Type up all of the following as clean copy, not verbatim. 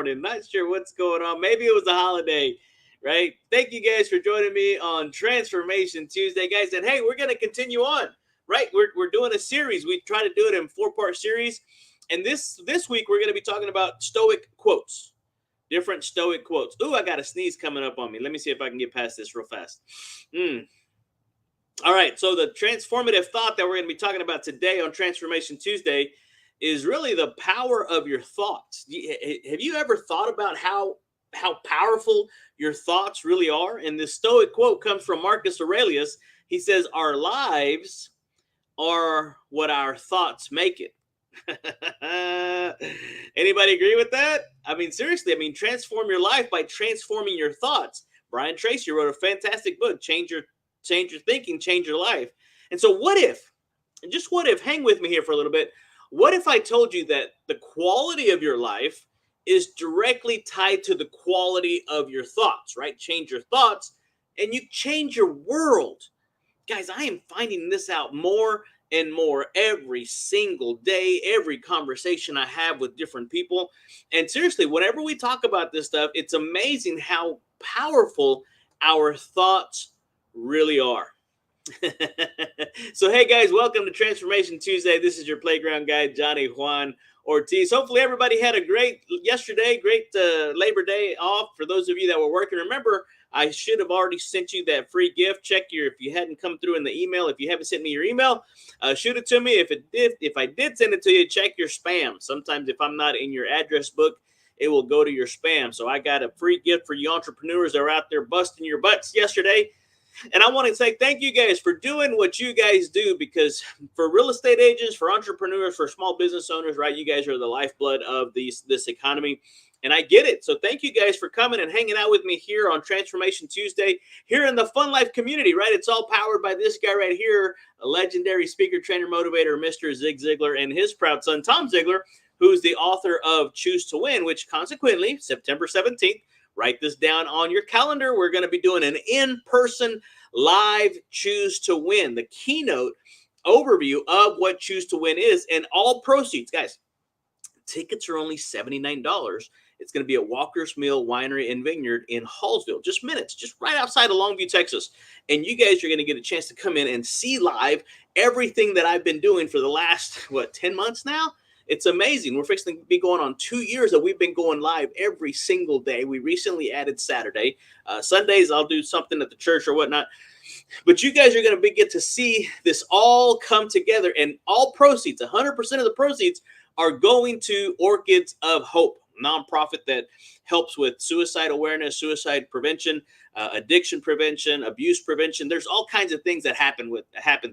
morning. Not sure what's going on. Maybe it was a holiday, right? Thank you guys for joining me on Transformation Tuesday, guys. And hey, we're going to continue on, right? We're doing a series. We try to do it in 4-part series. And this week, we're going to be talking about Stoic quotes, different Stoic quotes. Ooh, I got a sneeze coming up on me. Let me see if I can get past this real fast. All right, so the transformative thought that we're going to be talking about today on Transformation Tuesday is really the power of your thoughts. Have you ever thought about how powerful your thoughts really are? And this Stoic quote comes from Marcus Aurelius. He says, "Our lives are what our thoughts make it." Anybody agree with that? I mean, seriously, transform your life by transforming your thoughts. Brian Tracy wrote a fantastic book, Change Your Thinking, Change Your Life. And so what if, hang with me here for a little bit. What if I told you that the quality of your life is directly tied to the quality of your thoughts, right? Change your thoughts and you change your world. Guys, I am finding this out more and more every single day, every conversation I have with different people. And seriously, whenever we talk about this stuff, it's amazing how powerful our thoughts really are. So, hey guys, welcome to Transformation Tuesday. This is your playground guy, Johnny Juan Ortiz. Hopefully everybody had a great Labor Day off. For those of you that were working, remember, I should have already sent you that free gift. Check if you hadn't come through in the email. If you haven't sent me your email, shoot it to me. If I did send it to you, check your spam. Sometimes if I'm not in your address book, it will go to your spam. So I got a free gift for you entrepreneurs that are out there busting your butts yesterday. And I want to say thank you guys for doing what you guys do, because for real estate agents, for entrepreneurs, for small business owners, right, you guys are the lifeblood of this economy. And I get it. So thank you guys for coming and hanging out with me here on Transformation Tuesday, here in the Fun Life community, right? It's all powered by this guy right here, a legendary speaker, trainer, motivator, Mr. Zig Ziglar, and his proud son, Tom Ziglar, who's the author of Choose to Win, which consequently, September 17th, write this down on your calendar. We're going to be doing an in-person live Choose to Win, the keynote overview of what Choose to Win is, and all proceeds, guys, tickets are only $79. It's going to be at Walker's Mill Winery and Vineyard in Hallsville, just right outside of Longview, Texas. And you guys are going to get a chance to come in and see live everything that I've been doing for the last, 10 months now? It's amazing. We're fixing to be going on 2 years that we've been going live every single day. We recently added Saturday. Sundays, I'll do something at the church or whatnot. But you guys are going to get to see this all come together. And all proceeds, 100% of the proceeds, are going to Orchids of Hope, nonprofit that helps with suicide awareness, suicide prevention, addiction prevention, abuse prevention. There's all kinds of things that happen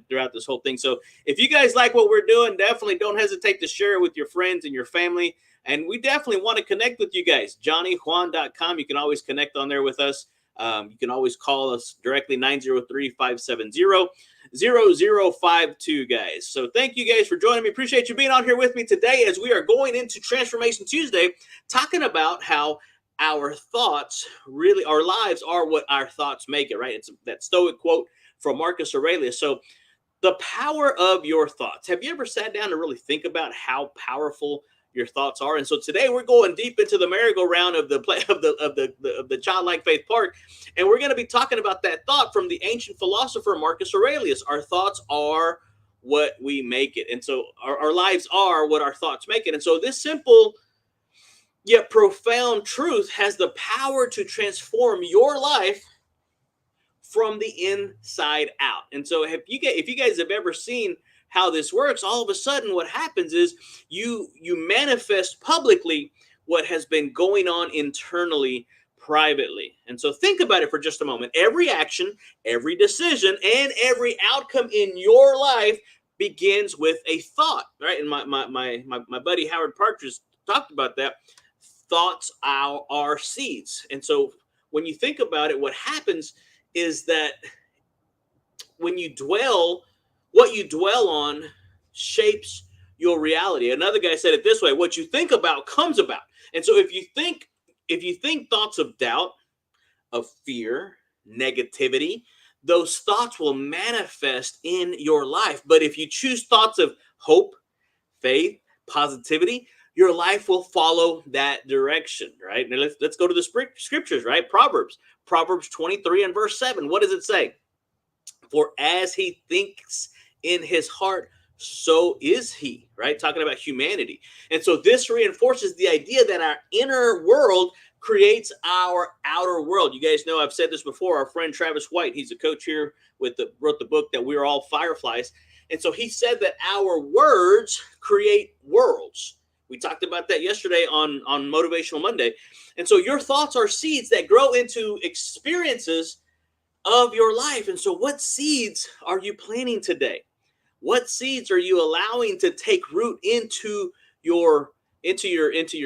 throughout this whole thing. So if you guys like what we're doing, definitely don't hesitate to share it with your friends and your family. And we definitely want to connect with you guys. JohnnyJuan.com. You can always connect on there with us. You can always call us directly, 903-570-0052, guys. So thank you guys for joining me. Appreciate you being on here with me today as we are going into Transformation Tuesday, talking about how our thoughts really, our lives are what our thoughts make it, right? It's that Stoic quote from Marcus Aurelius. So the power of your thoughts. Have you ever sat down to really think about how powerful your thoughts are? And so today we're going deep into the merry-go-round of the childlike faith park, and we're going to be talking about that thought from the ancient philosopher Marcus Aurelius. Our thoughts are what we make it, and so our lives are what our thoughts make it. And so this simple yet profound truth has the power to transform your life from the inside out. And so if you guys have ever seen how this works, all of a sudden what happens is you manifest publicly what has been going on internally, privately. And so think about it for just a moment. Every action, every decision, and every outcome in your life begins with a thought, right? And my buddy Howard Partridge talked about that. Thoughts are seeds. And so when you think about it, what happens is that when you dwell, what you dwell on shapes your reality. Another guy said it this way: what you think about comes about. And so if you think thoughts of doubt, of fear, negativity, those thoughts will manifest in your life. But if you choose thoughts of hope, faith, positivity, your life will follow that direction, right? Now let's go to the scriptures, right? Proverbs 23 and verse 7. What does it say? For as he thinks in his heart, so is he, right? Talking about humanity. And so this reinforces the idea that our inner world creates our outer world. You guys know I've said this before. Our friend Travis White, he's a coach here wrote the book that we're all fireflies. And so he said that our words create worlds. We talked about that yesterday on Motivational Monday. And so your thoughts are seeds that grow into experiences of your life. And so what seeds are you planting today? What seeds are you allowing to take root into your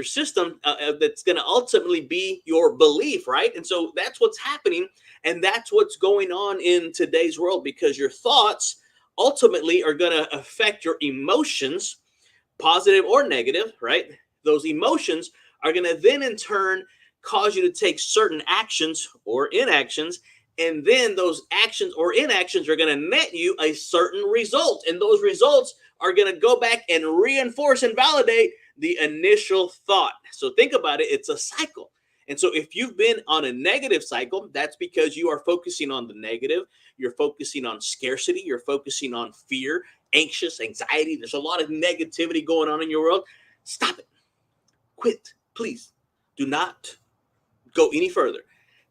system, that's going to ultimately be your belief, right? And so that's what's happening, and that's what's going on in today's world, because your thoughts ultimately are going to affect your emotions, positive or negative, right? Those emotions are going to then in turn cause you to take certain actions or inactions, and then those actions or inactions are going to net you a certain result, and those results are going to go back and reinforce and validate the initial thought. So think about it, it's a cycle. And so if you've been on a negative cycle, that's because you are focusing on the negative. You're focusing on scarcity, you're focusing on fear, anxious, anxiety. There's a lot of negativity going on in your world. Stop it. Quit, please. Do not go any further.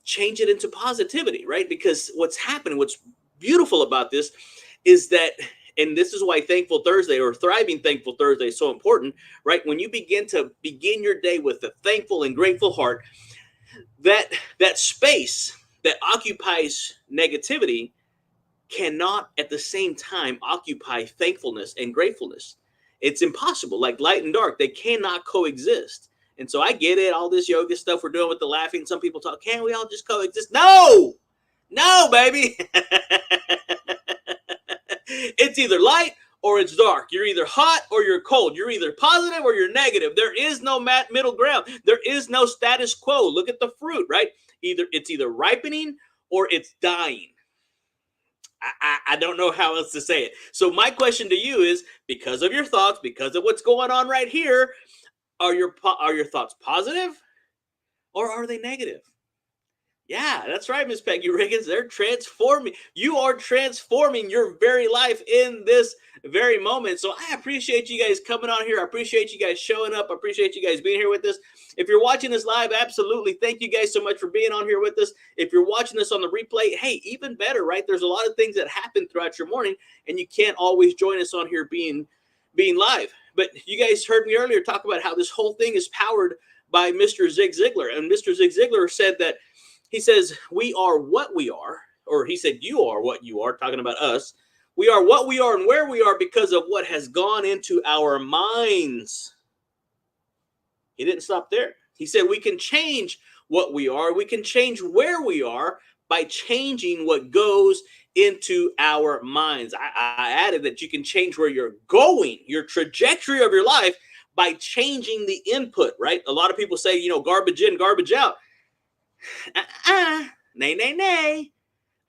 Change it into positivity, right? Because what's happening, what's beautiful about this is that, and this is why Thankful Thursday or Thriving Thankful Thursday is so important, right? When you begin your day with a thankful and grateful heart, that space that occupies negativity cannot at the same time occupy thankfulness and gratefulness. It's impossible. Like light and dark, they cannot coexist. And so I get it, all this yoga stuff we're doing with the laughing. Some people talk, can't we all just coexist? No, no, baby. It's either light or it's dark. You're either hot or you're cold. You're either positive or you're negative. There is no middle ground. There is no status quo. Look at the fruit, right? It's either ripening or it's dying. I don't know how else to say it. So my question to you is, because of your thoughts, because of what's going on right here, are your thoughts positive or are they negative? Yeah, that's right, Miss Peggy Riggins. They're transforming. You are transforming your very life in this very moment. So I appreciate you guys coming on here. I appreciate you guys showing up. I appreciate you guys being here with us. If you're watching this live, absolutely. Thank you guys so much for being on here with us. If you're watching this on the replay, hey, even better, right? There's a lot of things that happen throughout your morning, and you can't always join us on here being live. But you guys heard me earlier talk about how this whole thing is powered by Mr. Zig Ziglar. And Mr. Zig Ziglar said that, he says, we are what we are, or he said, you are what you are, talking about us. We are what we are and where we are because of what has gone into our minds. He didn't stop there. He said, we can change what we are. We can change where we are by changing what goes into our minds. I added that you can change where you're going, your trajectory of your life, by changing the input, right? A lot of people say, garbage in, garbage out. Nay, nay, nay.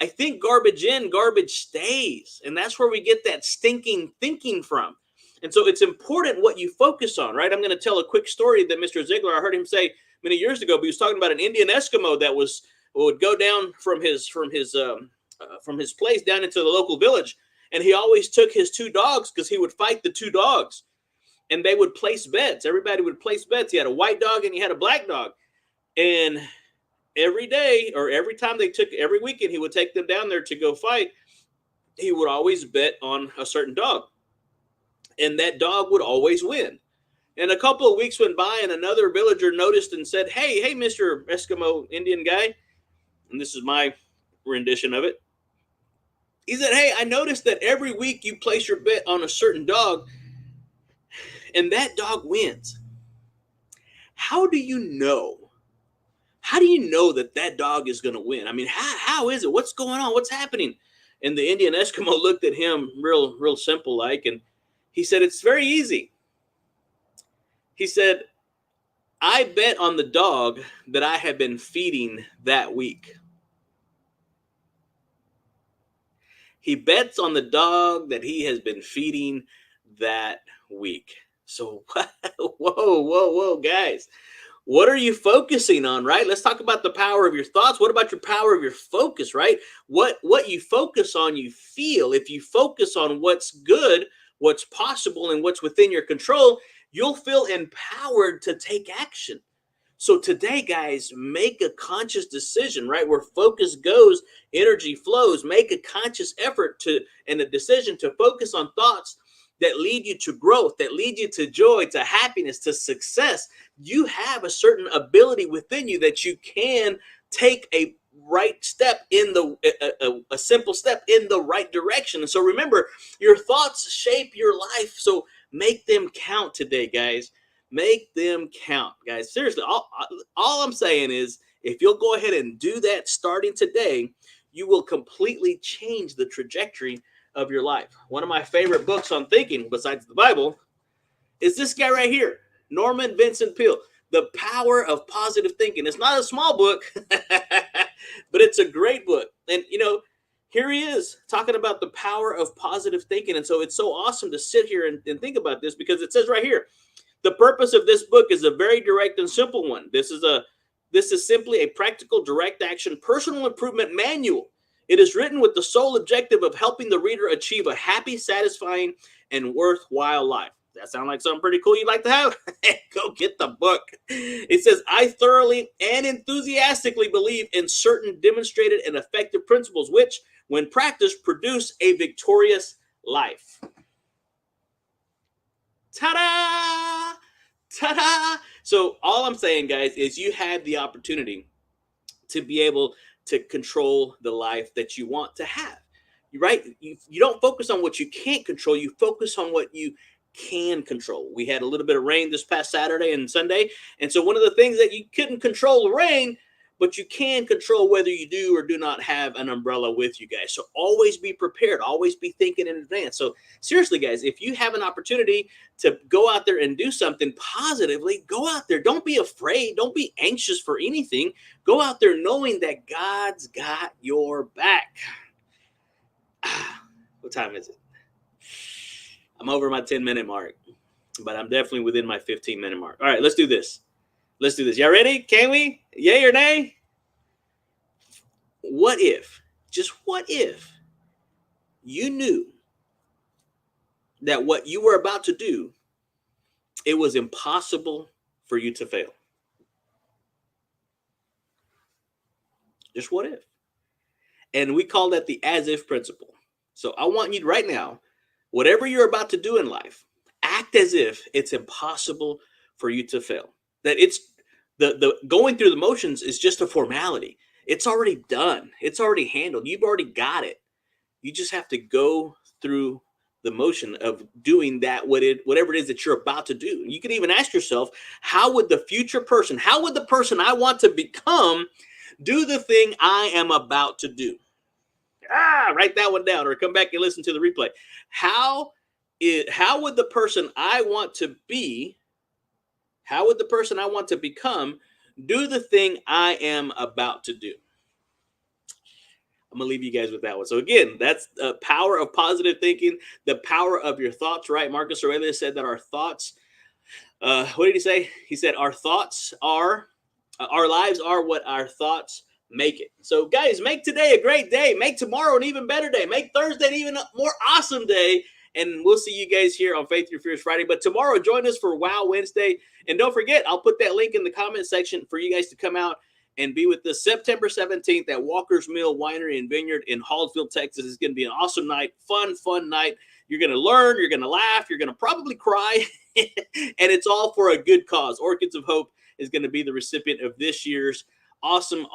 I think garbage in, garbage stays. And that's where we get that stinking thinking from. And so it's important what you focus on, right? I'm going to tell a quick story that Mr. Ziglar, I heard him say many years ago, but he was talking about an Indian Eskimo that would go down from his place down into the local village. And he always took his two dogs because he would fight the two dogs. And they would place bets. Everybody would place bets. He had a white dog and he had a black dog. And every day or every weekend he would take them down there to go fight, he would always bet on a certain dog, and that dog would always win. And a couple of weeks went by and another villager noticed and said, hey, Mr. Eskimo Indian guy, and this is my rendition of it. He said, hey, I noticed that every week you place your bet on a certain dog and that dog wins. How do you know? How do you know that dog is going to win? I mean, how is it? What's going on? What's happening? And the Indian Eskimo looked at him real simple like, and he said, it's very easy. He said, I bet on the dog that I have been feeding that week. He bets on the dog that he has been feeding that week. So, whoa, guys. What are you focusing on, right? Let's talk about the power of your thoughts. What about your power of your focus, right? What you focus on, you feel. If you focus on what's good, what's possible, and what's within your control, you'll feel empowered to take action. So today, guys, make a conscious decision, right? Where focus goes, energy flows. Make a conscious effort to and a decision to focus on thoughts that lead you to growth, that lead you to joy, to happiness, to success. You have a certain ability within you that you can take a right step in a simple step in the right direction. And so remember, your thoughts shape your life. So make them count today, guys. Make them count, guys. Seriously, all I'm saying is if you'll go ahead and do that starting today, you will completely change the trajectory of your life. One of my favorite books on thinking, besides the Bible, is this guy right here, Norman Vincent Peale, The Power of Positive Thinking. It's not a small book, but it's a great book. And, here he is talking about the power of positive thinking. And so it's so awesome to sit here and think about this because it says right here, the purpose of this book is a very direct and simple one. This is simply a practical, direct action, personal improvement manual. It is written with the sole objective of helping the reader achieve a happy, satisfying, and worthwhile life. That sound like something pretty cool you'd like to have? Go get the book. It says, I thoroughly and enthusiastically believe in certain demonstrated and effective principles, which, when practiced, produce a victorious life. Ta-da! Ta-da! So all I'm saying, guys, is you have the opportunity to be able to control the life that you want to have. Right? You don't focus on what you can't control. You focus on what you can control. We had a little bit of rain this past Saturday and Sunday. And so one of the things that you couldn't control the rain, but you can control whether you do or do not have an umbrella with you guys. So always be prepared, always be thinking in advance. So seriously, guys, if you have an opportunity to go out there and do something positively, go out there. Don't be afraid. Don't be anxious for anything. Go out there knowing that God's got your back. What time is it? I'm over my 10-minute mark, but I'm definitely within my 15-minute mark. All right, let's do this. Let's do this. Y'all ready? Can we? Yay or nay? What if, just what if, you knew that what you were about to do, it was impossible for you to fail? Just what if? And we call that the as if principle. So I want you to, right now, whatever you're about to do in life, act as if it's impossible for you to fail. That it's the going through the motions is just a formality. It's already done. It's already handled. You've already got it. You just have to go through the motion of doing that, whatever it is that you're about to do. You can even ask yourself, how would the person I want to become do the thing I am about to do? Write that one down or come back and listen to the replay. How would the person I want to be, how would the person I want to become do the thing I am about to do? I'm going to leave you guys with that one. So again, that's the power of positive thinking, the power of your thoughts, right? Marcus Aurelius said that our thoughts, what did he say? He said, our lives are what our thoughts make it. So guys, make today a great day. Make tomorrow an even better day. Make Thursday an even more awesome day. And we'll see you guys here on Faith Through Fears Friday. But tomorrow, join us for Wow Wednesday. And don't forget, I'll put that link in the comment section for you guys to come out and be with us September 17th at Walker's Mill Winery and Vineyard in Hallsville, Texas. It's going to be an awesome night, fun night. You're going to learn, you're going to laugh, you're going to probably cry, and it's all for a good cause. Orchids of Hope is going to be the recipient of this year's awesome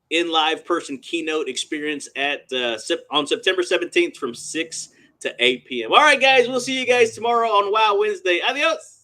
in live person keynote experience on September 17th from 6 to 8 p.m. All right, guys, we'll see you guys tomorrow on Wow Wednesday. Adios.